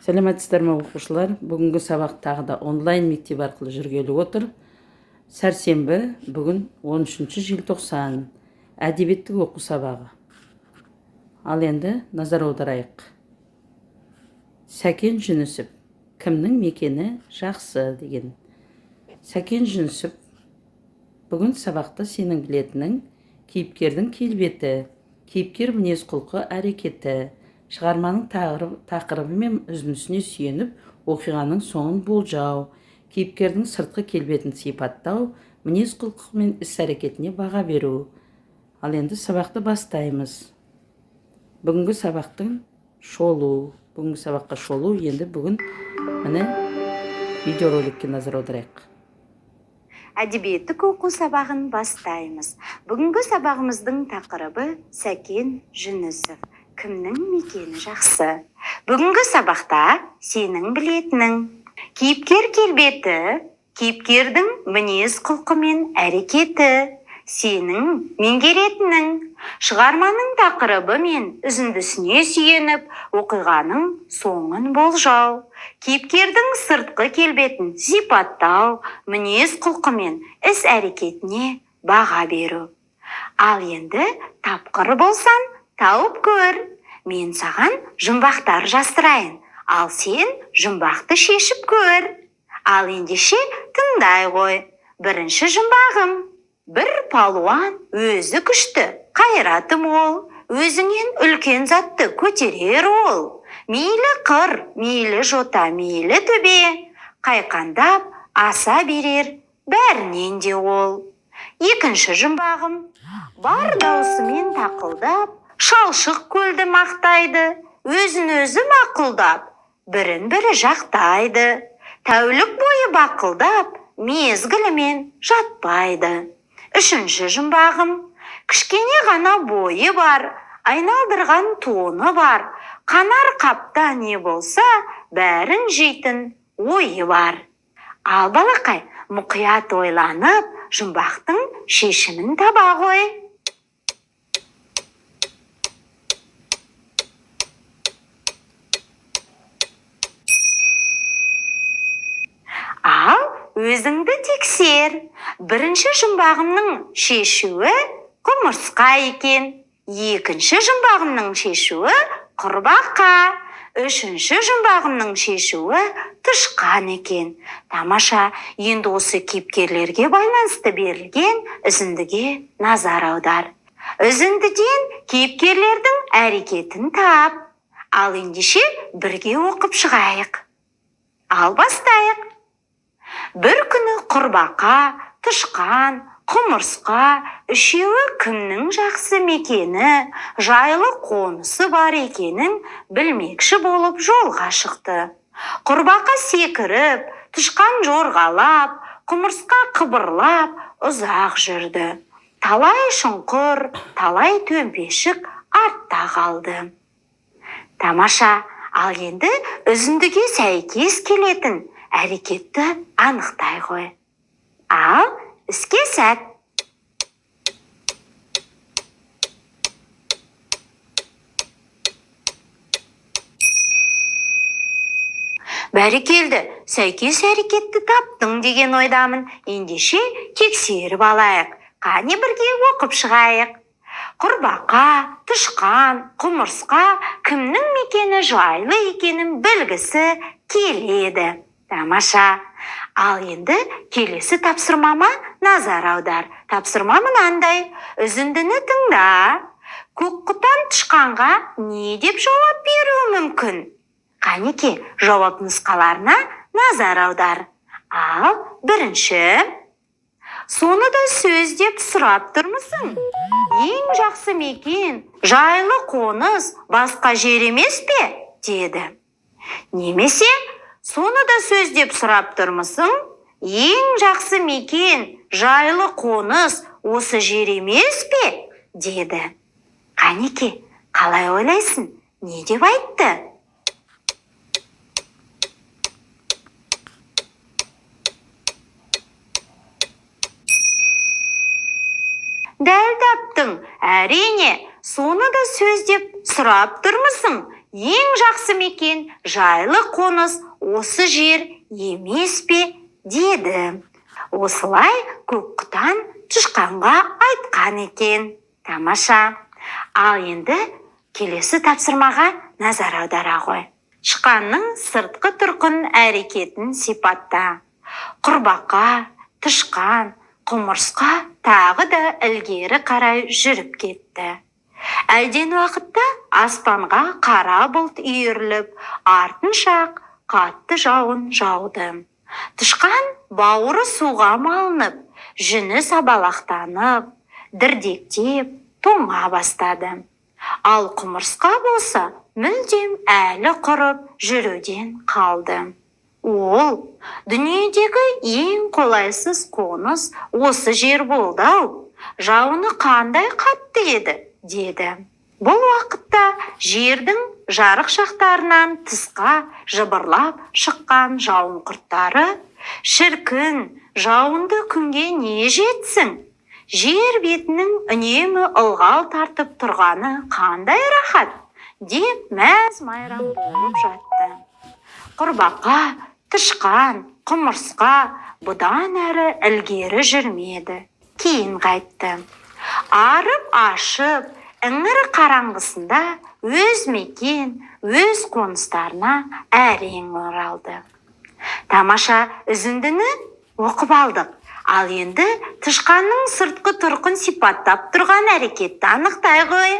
Сәлеметсіздер ме оқушылар? Бүгінгі сабақ тағы да онлайн мектеп арқылы жүргелі отыр. Сәрсенбі, бүгін 13 желтоқсан, әдебиеттік оқу сабағы. Ал енді назар аударайық. Сәкен Жүнісов, кімнің мекені жақсы деген. Сәкен Жүнісов, бүгін сабақта сенің білетінің кейіпкердің келбеті, кейіпкер мінез құлқы әрекеті, шығарманың тақырыбы мен үзіндісіне сүйеніп, оқиғаның соңын болжау, кейіпкердің сыртқы келбетін сипаттау, мінез құлқы мен іс-әрекетіне баға беру. Ал енді сабақты бастаймыз. Бүгінгі сабақтың шолу. Бүгінгі сабаққа шолу. Енді бүгін міне видеороликке назар аударайық. Әдебиеттік оқу сабағын бастаймыз. Бүгінгі сабағымыздың тақырыбы Сәкен Жүнісов. Кімнің мекені жақсы? Бүгінгі сабақта сенің білетінің кейіпкер келбеті, кейіпкердің мінез құлқы мен әрекеті, сенің меңгеретінің шығарманың тақырыбы мен үзіндісіне сүйеніп, оқиғаның соңын болжау, кейіпкердің сыртқы келбетін сипаттау, мінез құлқы мен іс-әрекетіне баға беру. Ал енді тапқыр болсаң, тауып көр. Мен саған жұмбақтар жастырайын, ал сен жұмбақты шешіп көр. Ал ендеше тыңдай ғой. Бірінші жұмбағым. Бір палуан өзі күшті, қайраты мол, өзінен үлкен затты көтерер ол. Мейлі қыр, мейлі жота, мейлі төбе, қайқаңдап аса берер бәрінен де ол. Екінші жұмбағым. Бар даусымен тақылдап, шалшық көлді мақтайды, өзін-өзі мақұлдап, бірін-бірі жақтайды. Тәулік бойы бақылдап, мезгілімен жатпайды. Үшінші жұмбағым. Кішкене ғана бойы бар, айналдырған тоны бар, қанар қапта не болса, бәрін жейтін ойы бар. Ал балақай, мұқият ойланып, жұмбақтың шешімін таба ғой. Ал өзіңді тексер. Бірінші жұмбағымның шешуі құмырсқа екен. Екінші жұмбағымның шешуі құрбақа. Үшінші жұмбағымның шешуі тышқан екен. Тамаша, енді осы кейіпкерлерге байланысты берілген үзіндіге назар аудар. Үзіндіден кейіпкерлердің әрекетін тап. Ал ендеше бірге оқып шығайық. Ал бастайық. Бір күні құрбақа, тышқан, құмырсқа үшеуі кімнің жақсы мекені, жайлы қонысы бар екенін білмекші болып жолға шықты. Құрбақа секіріп, тышқан жорғалап, құмырсқа қыбырлап ұзақ жүрді. Талай шұңқыр, талай төмпешік артта қалды. Тамаша, ал енді үзіндіге сәйкес келетін әрекетті анықтай ғой. Ал іске сәт. Бәрекелді, сәйкес әрекетті таптың деген ойдамын. Ендеше тексеріп алайық. Қане бірге оқып шығайық. Құрбақа, тышқан, құмырсқа кімнің мекені жайлы екенін білгісі келеді. Тамаша. Ал енді келесі тапсырмама назар аудар. Тапсырма мынандай. Үзіндіні тыңда. Көкқұтан тышқанға не деп жауап беруі мүмкін? Қанеке, жауап нұсқаларына назар аудар. Ал бірінші. Соны да сөз деп сұрап тұрмысың? Ең жақсы мекен, жайлы қоныс, басқа жер емес пе? Деді. Немесе, соны да сөз деп сұрап тұрмысың? Ең жақсы мекен, жайлы қоныс, осы жер емес пе? Деді. Қанеке, қалай ойлайсың? Не деп айтты? Дәл таптың, әрине, соны да сөздеп сұрап тұрмысың. Ең жақсы мекен, жайлы қоныс осы жер емес пе, деді. Осылай көк құтан тышқанға айтқан екен. Тамаша. Ал енді келесі тапсырмаға назар аудара ғой. Тышқанның сыртқы тұрқын әрекетін сипатта. Құрбақа, тышқан, құмырсқа тағы да ілгері қарай жүріп кетті. Әлден уақытта аспанға қара бұлт үйіріліп, артынша қатты жауын жауды. Тышқан бауыры суға малынып, жүні сабалақтанып, дірдектеп, тоңа бастады. Ал құмырсқа болса, мүлдем әлі құрып жүруден қалды. Ол, дүниедегі ең қолайсыз қоныс осы жер болды-ау. Жауыны қандай қатты еді, деді. Бұл уақытта жердің жарық шақтарынан тысқа жыбырлап шыққан жауын құрттары: «Шіркін, жауынды күнге не жетсің? Жер бетінің үнемі ылғал тартып тұрғаны қандай рахат!» деп мәз-майрам болып жатты. Құрбақа, тышқан, құмырсқа бұдан әрі ілгері жүрмеді. Кейін қайтты. Арып-ашып, іңір қараңғысында өз мекен, өз қоныстарына әрең оралды. Тамаша үзіндіні оқып алдық. Ал енді тышқанның сыртқы тұрқын сипаттап тұрған әрекетті анықтай ғой.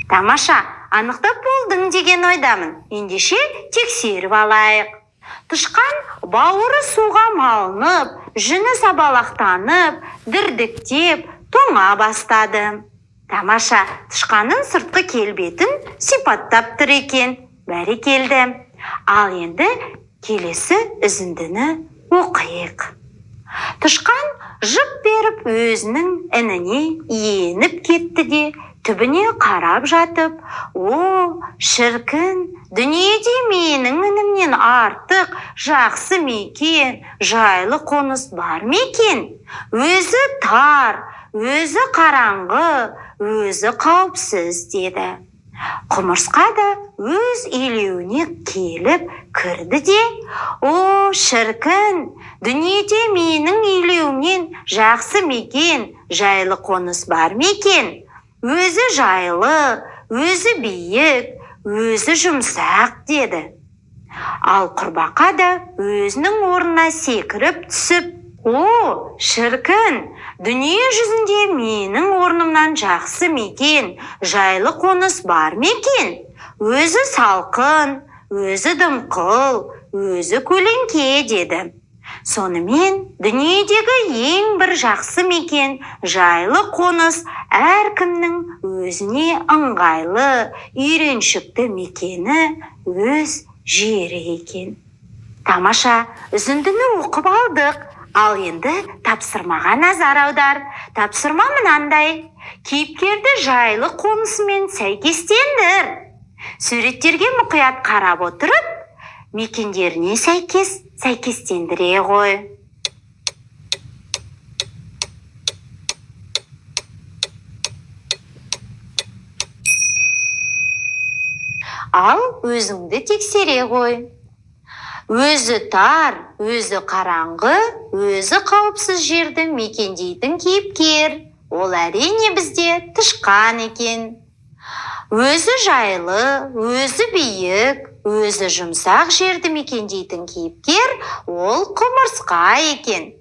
Тамаша, анықтап болдың деген ойдамын. Ендеше тексеріп алайық. Тышқан бауыры суға малынып, жүні сабалақтанып, дірдіктеп, тоңа бастады. Тамаша, тышқанның сыртқы келбетін сипаттап тұр екен. Бәрекелді. Ал енді келесі үзіндіні оқиық. Тышқан жып беріп өзінің ініне еніп кетті де, түбіне қарап жатып: «О, шіркін, дүниеде менің інімнен артық жақсы мекен, жайлы қоныс бар мекен? Өзі тар, өзі қараңғы, өзі қауіпсіз», деді. Құмырсқа да өз илеуіне келіп кірді де: «О, шіркін, дүниеде менің илеуімнен жақсы мекен, жайлы қоныс бар мекен? Өзі жайлы, өзі биік, өзі жұмсақ», деді. Ал құрбақа да өзінің орнына секіріп түсіп: «О, шіркін, дүние жүзінде менің орнымнан жақсы мекен, жайлы қоныс бар мекен? Өзі салқын, өзі дымқыл, өзі көлеңке», деді. Сонымен дүниедегі ең бір жақсы мекен, жайлы қоныс әркімнің өзіне ыңғайлы, үйреншікті мекені өз жері екен. Тамаша, үзіндіні оқып алдық. Ал енді тапсырмаға назар аудар. Тапсырма мынандай: кейіпкерді жайлы қонысымен сәйкестендір. Суреттерге мұқият қарап отырып, мекендеріне сәйкестендіре ғой. Ал өзіңді тексере ғой. Өзі тар, өзі қараңғы, өзі қауіпсіз жерді мекендейтін кейіпкер. Ол әрине бізде тышқан екен. Өзі жайлы, өзі биік, өзі жұмсақ жерді мекендейтін кейіпкер ол құмырсқа екен.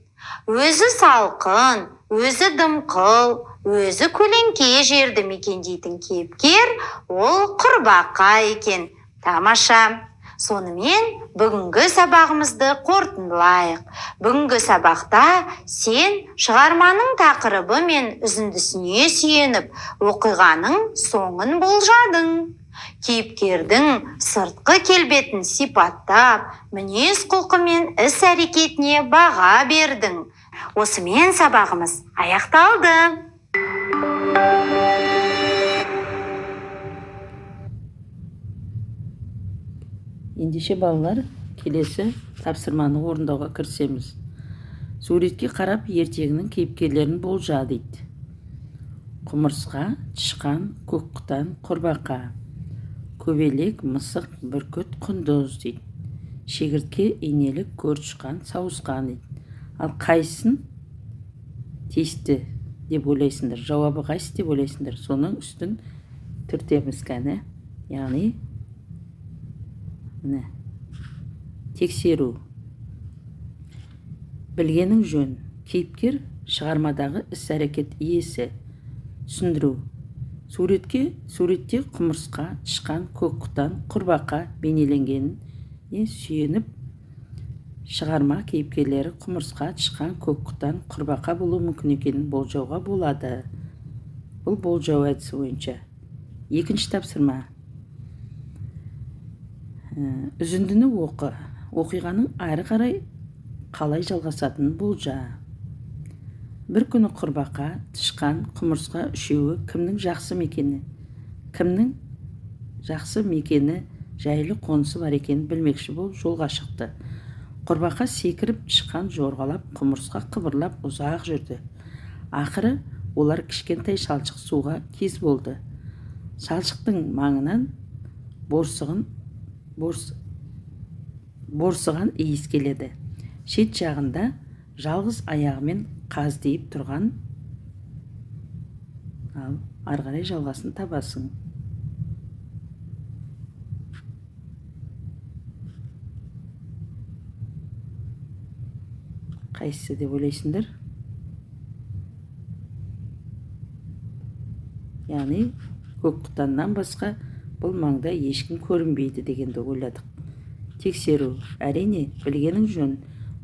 Өзі салқын, өзі дымқыл, өзі көлеңке жерді мекендейтін кейіпкер ол құрбақа екен. Тамаша. Сонымен бүгінгі сабағымызды қорытындылайық. Бүгінгі сабақта сен шығарманың тақырыбы мен үзіндісіне сүйеніп, оқиғаның соңын болжадың. Кейіпкердің сыртқы келбетін сипаттап, мінез құлқы мен іс әрекетіне баға бердің. Осымен сабағымыз аяқталды. Ендеше балалар, келесі тапсырманы орындауға кірісеміз. Суретке қарап ертегінің кейіпкерлерін болжа дейді. Құмырсқа, тышқан, көк құтан, құрбақа. Көбелек, мысық, бүркіт, құндыз дейді. Шегіртке, инелік, көртышқан, сауысқан дейді. Ал қайсысын тиісті деп ойлайсыңдар? Жауабы қайсы деп ойлайсыңдар? Соның үстін түртеміз кәні. Яғни міне тексеру. Білгенің жөн. Кейіпкер шығармадағы іс-әрекет иесі. Түсіндіру. Суретте құмырсқа, тышқан, көк құтан, құрбақа бейнеленгеніне сүйеніп, шығарма кейіпкерлері құмырсқа, тышқан, көк құтан, құрбақа болуы мүмкін екенін болжауға болады. Бұл болжау әдісі бойынша. Екінші тапсырма. Үзіндіні оқы. Оқиғаның ары қарай қалай жалғасатынын болжа. Бір күні құрбақа, тышқан, құмырсқа үшеуі кімнің жақсы мекені, жайлы қонысы бар екенін білмекші болып жолға шықты. Құрбақа секіріп, тышқан жорғалап, құмырсқа қыбырлап ұзақ жүрді. Ақыры олар кішкентай шалшық суға кез болды. Шалшықтың маңынан борсыған иіс келеді. Шет жағында жалғыз аяғымен қаздиып тұрған, ал ары қарай жалғасын табасың. Қайсысы деп ойлайсыңдар? Яғни көк құтаннан басқа бұл маңда ешкім көрінбейді дегенді ойладық. Тексеру. Әрине, білгенің жөн.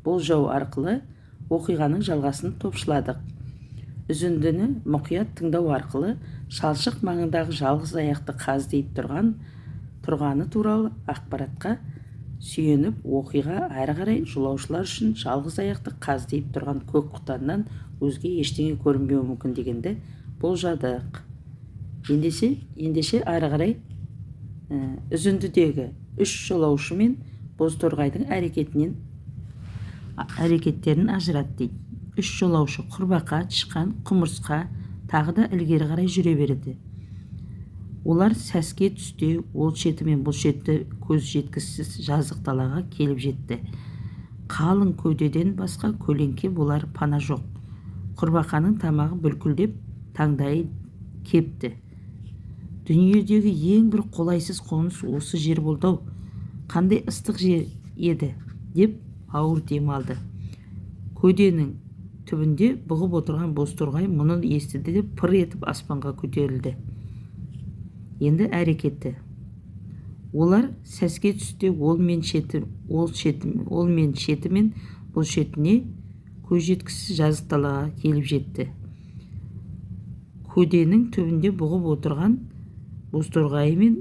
Болжау арқылы оқиғаның жалғасын топшыладық. Үзіндіні мұқият тыңдау арқылы шалшық маңындағы жалғыз аяқты қаздиып тұрғаны туралы ақпаратқа сүйеніп, оқиға әрі қарай жолаушылар үшін жалғыз аяқты қаздиып тұрған көк құтаннан өзге ештеңе көрінбеуі мүмкін дегенді болжадық. Ендеше ары қарай үзіндідегі үш жолаушы мен бозторғайдың әрекеттерін ажырат дейді. Үш жолаушы құрбақа, тышқан, құмырсқа тағы да ілгері қарай жүре береді. Олар сәске түсте ол шеті мен бұл шеті көз жеткісіз жазық далаға келіп жетті. Қалың көдеден басқа көлеңке болар пана жоқ. Құрбақаның тамағы бүлкілдеп, таңдайы кепті. Дүниедегі ең бір қолайсыз қоныс осы жер болды-ау. Қандай ыстық жер еді деп ауыр дем алды. Көденің түбінде бұғып отырған бозторғай мұны естіді деп пыр етіп аспанға көтерілді. Енді әрекеті. Олар сәске түсте ол мен шеті мен бұл шетіне көз жеткісіз жазық далаға келіп жетті. Көденің түбінде бұғып отырған бозторғайы мен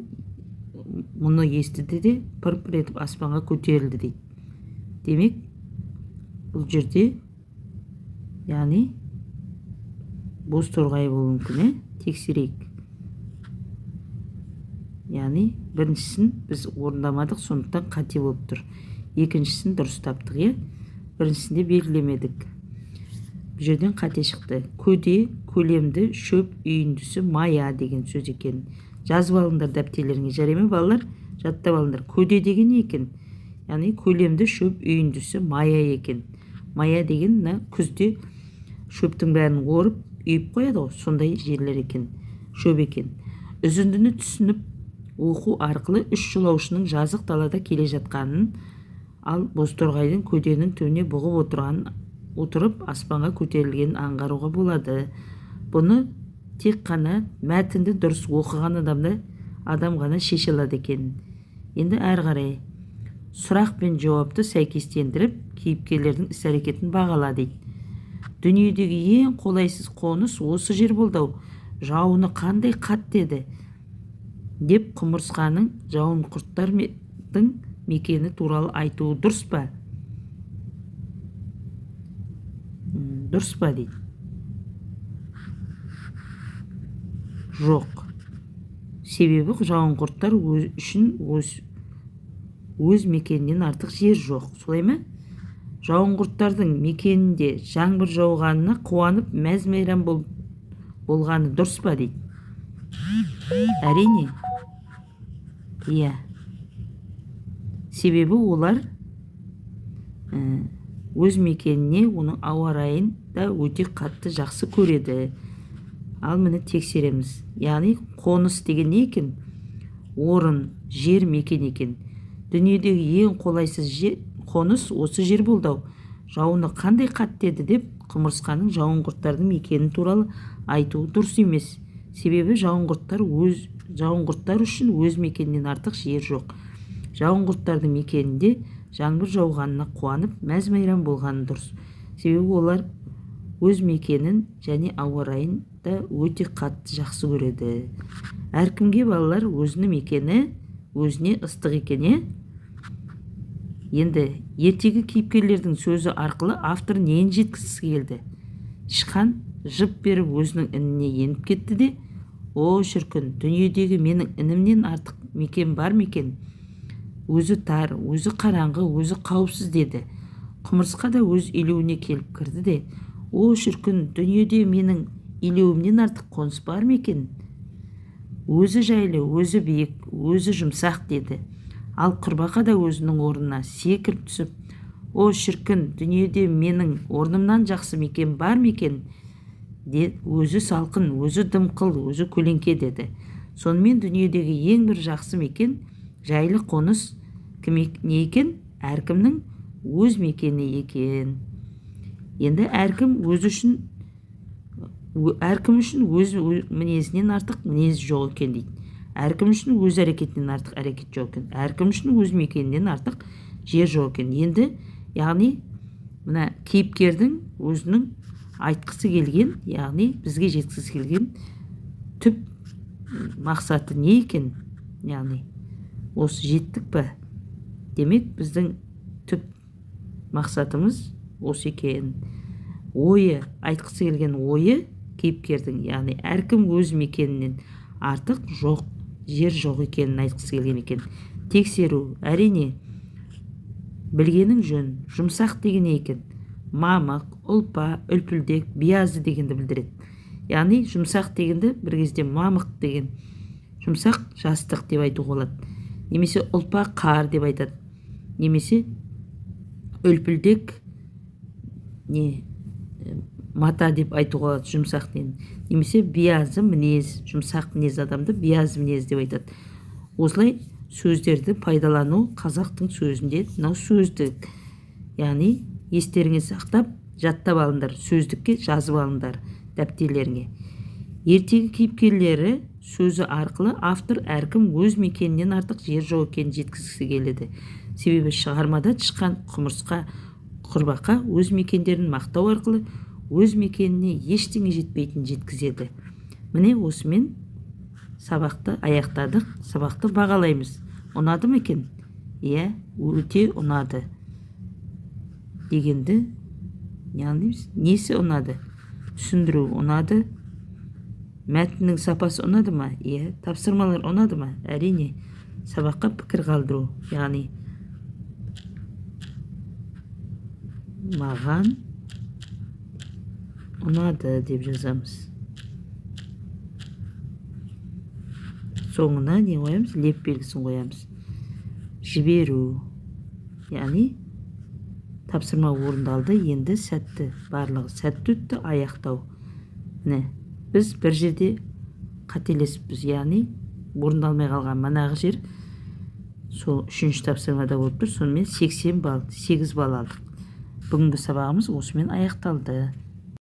мұны естіді де пыр-пыр етіп аспанға көтерілді дейді. Демек, бұл жерде яғни бозторғай болуы мүмкін, тексерейік. Яғни біріншісін біз орындамадық, сондықтан қате болып тұр. Екіншісін дұрыс таптық, біріншісінде белгілемедік. Бұл жерден қате шықты. Көде, көлемді, шөп үйіндісі, мая деген сөз екен. Жазып алыңдар дәптерлеріңе, жарай ма балалар? Жаттап алыңдар. Көде деген екен. Яғни көлемді, шөп үйіндісі, мая екен. Мая деген күзде шөптің бәрін орып, үйіп қояды ғой, сондай жерлер екен. Шөп екен. Үзіндіні түсініп оқу арқылы үш жолаушының жазық далада келе жатқанын, ал бозторғайдың көденің түбіне бұғып отырып аспанға көтерілгенін аңғаруға болады. Бұны тек қана мәтінді дұрыс оқыған адам ғана шеше алады екен. Енді әрі қарай сұрақ пен жауапты сәйкестендіріп, кейіпкерлердің іс-әрекетін бағала дейді. Дүниедегі ең қолайсыз қоныс осы жер болды-ау. Жауыны қандай қатты еді деп құмырсқаның жауын құрттардың мекені туралы айтуы дұрыс па? Дұрыс па дейді. Жоқ. Себебі жауын құрттар үшін өз мекенінен артық жер жоқ, солай ма? Жауынқұрттардың мекенінде жаңбыр жауғанына қуанып мәз-мейрам болғаны дұрыс па дейді. Әрине. Иә. Себебі олар өз мекеніне оның ауа райын да өте қатты жақсы көреді. Ал міне тексереміз. Яғни қоныс деген не екен? Орын, жер, мекен екен. Дүниедегі ең қолайсыз қоныс осы жер болды. Жауыны қандай қатты еді деп құмырсқаның жауынқұрттардың мекені туралы айтуы дұрыс емес. Себебі жауынқұрттар үшін өз мекенінен артық жер жоқ. Жауынқұрттардың мекенінде жаңбыр жауғанына қуанып мәз-мейрам болғаны дұрыс. Себебі олар өз мекенін және ауа райын да өте қатты жақсы көреді. Әркімге балалар өзінің мекені өзіне ыстық екен. Енді ертегі кейіпкерлердің сөзі арқылы автор нені жеткізгісі келді? Тышқан жып беріп өзінің ініне еніп кетті де, о шіркін, дүниедегі менің інімнен артық мекен бар мекен? Өзі тар, өзі қараңғы, өзі қауіпсіз деді. Құмырсқа да өз илеуіне келіп кірді де, о шіркін, дүниеде менің илеуімнен артық қоныс бар мекен? Өзі жайлы, өзі биік, өзі жұмсақ деді. Ал құрбақа да өзінің орнына секіріп түсіп, о шіркін, дүниеде менің орнымнан жақсы мекен бар мекен? Өзі салқын, өзі дымқыл, өзі көлеңке деді. Сонымен дүниедегі ең бір жақсы мекен, жайлы қоныс не екен? Әркімнің өз мекені екен. Енді әркім үшін өз мінезінен артық мінез жоқ екен дейді. Әркім үшін өз әрекетінен артық әрекет жоқ екен. Әркім үшін өз мекенінен артық жер жоқ екен. Енді, яғни, мына кейіпкердің өзінің айтқысы келген, яғни бізге жеткізгісі келген түп мақсаты не екен? Яғни, осы жеттік па? Демек, біздің түп мақсатымыз осы екен. Ойы, айтқысы келген ойы кейіпкердің, яғни әркім өз мекенінен артық жоқ, жер жоқ екенін айтқысы келген екен. Тексеру, әрине, білгенің жөн. Жұмсақ деген не екен? Мамық, ұлпа, үлпілдек, биязы дегенді білдіреді. Яғни жұмсақ дегенді бір кезде мамық деген, жұмсақ жастық деп айтуға болады. Немесе ұлпа қар деп айтады. Немесе үлпілдек мата деп айтуға болады, жұмсақ деген. Немесе биязы мінез, жұмсақ мінез адамды биязы мінез деп айтады. Осылай сөздерді пайдалану қазақтың сөзінде мынау сөздік. Яғни естеріңе сақтап, жаттап алыңдар, сөздікке жазып алыңдар дәптерлеріңе. Ертегі кейіпкерлері сөзі арқылы автор әркім өз мекенінен артық жер жоқ екенін жеткізгісі келеді. Себебі шығармада тышқан, құмырсқа, құрбақа өз мекендерін мақтау арқылы өз мекеніне ештеңе жетпейтінін жеткізеді. Міне осымен сабақты аяқтадық, сабақты бағалаймыз. Ұнады ма екен? Иә, өте ұнады дегенді несі ұнады? Түсіндіру ұнады? Мәтіннің сапасы ұнады ма? Иә. Тапсырмалар ұнады ма? Әрине. Сабаққа пікір қалдыру, яғни маған ұнады деп жазамыз. Соңына не қоямыз? Леп белгісін қоямыз. Жіберу, яғни тапсырма орындалды, енді сәтті, барлығы сәтті өтті, аяқтау. Міне, біз бір жерде қателесіппіз, яғни орындалмай қалған манағы жер сол 3-ші тапсырмада болып тұр. Сонымен 80 балл, 8 балл алдық. Бүгінгі сабағымыз осымен аяқталды.